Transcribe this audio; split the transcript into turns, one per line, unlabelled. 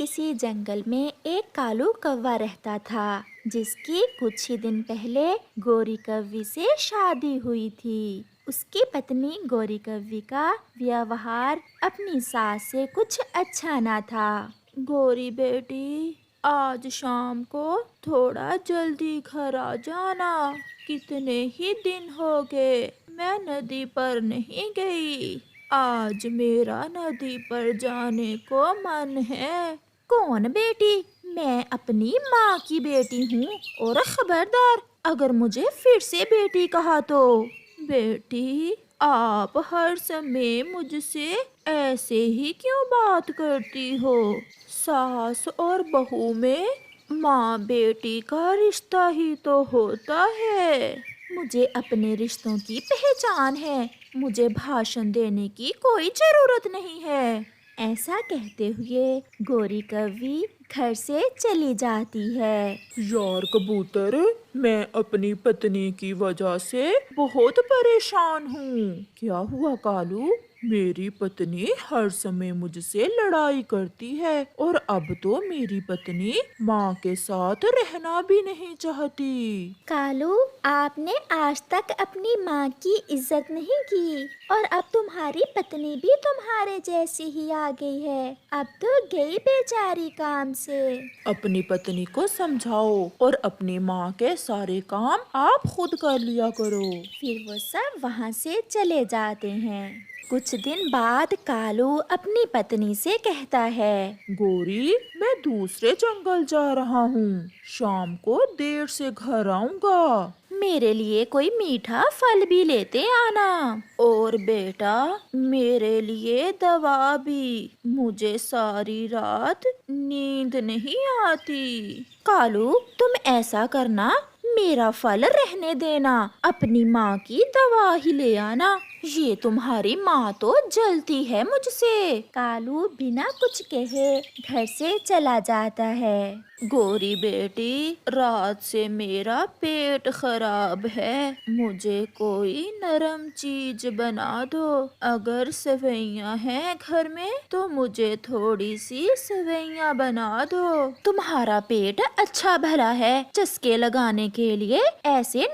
کسی جنگل میں ایک کالو کوا رہتا تھا جس کی کچھ ہی دن پہلے گوری کوی سے شادی ہوئی تھی۔ اس کی پتنی گوری کوی کا ویوہار اپنی ساس سے کچھ اچھا نہ تھا۔ گوری بیٹی، آج شام کو تھوڑا جلدی گھر آ جانا، کتنے ہی دن ہو گئے میں ندی پر نہیں گئی، آج میرا ندی پر جانے کو من ہے۔ کون بیٹی؟ میں اپنی ماں کی بیٹی ہوں، اور خبردار اگر مجھے پھر سے بیٹی کہا تو۔ بیٹی، آپ ہر سمے مجھ سے ایسے ہی کیوں بات کرتی ہو؟ ساس اور بہو میں ماں بیٹی کا رشتہ ہی تو ہوتا ہے۔ مجھے اپنے رشتوں کی پہچان ہے، مجھے بھاشن دینے کی کوئی ضرورت نہیں ہے۔ ایسا کہتے ہوئے گوری کوی گھر سے چلی جاتی ہے۔
یار کبوتر، میں اپنی پتنی کی وجہ سے بہت پریشان ہوں۔ کیا ہوا کالو؟ میری پتنی ہر سمے مجھ سے لڑائی کرتی ہے، اور اب تو میری پتنی ماں کے ساتھ رہنا بھی نہیں چاہتی۔
کالو، آپ نے آج تک اپنی ماں کی عزت نہیں کی، اور اب تمہاری پتنی بھی تمہارے جیسی ہی آ گئی ہے، اب تو گئی بیچاری کام سے۔
اپنی پتنی کو سمجھاؤ اور اپنی ماں کے سارے کام آپ خود کر لیا کرو۔
پھر وہ سب وہاں سے چلے جاتے ہیں۔ کچھ دن بعد کالو اپنی پتنی سے کہتا ہے،
گوری، میں دوسرے جنگل جا رہا ہوں، شام کو دیر سے گھر آؤں گا۔
میرے لیے کوئی میٹھا پھل بھی لیتے آنا، اور بیٹا میرے لیے دوا بھی، مجھے ساری رات نیند نہیں آتی۔ کالو، تم ایسا کرنا، میرا پھل رہنے دینا، اپنی ماں کی دوا ہی لے آنا، یہ تمہاری ماں تو جلتی ہے مجھ سے۔ کالو بنا کچھ کہے گھر سے چلا جاتا ہے۔ گوری بیٹی، رات سے میرا پیٹ خراب ہے، مجھے کوئی نرم چیز بنا دو، اگر سویاں ہیں گھر میں تو مجھے تھوڑی سی سویاں بنا دو۔ تمہارا پیٹ اچھا بھلا ہے، چسکے لگانے کے لیے ایسے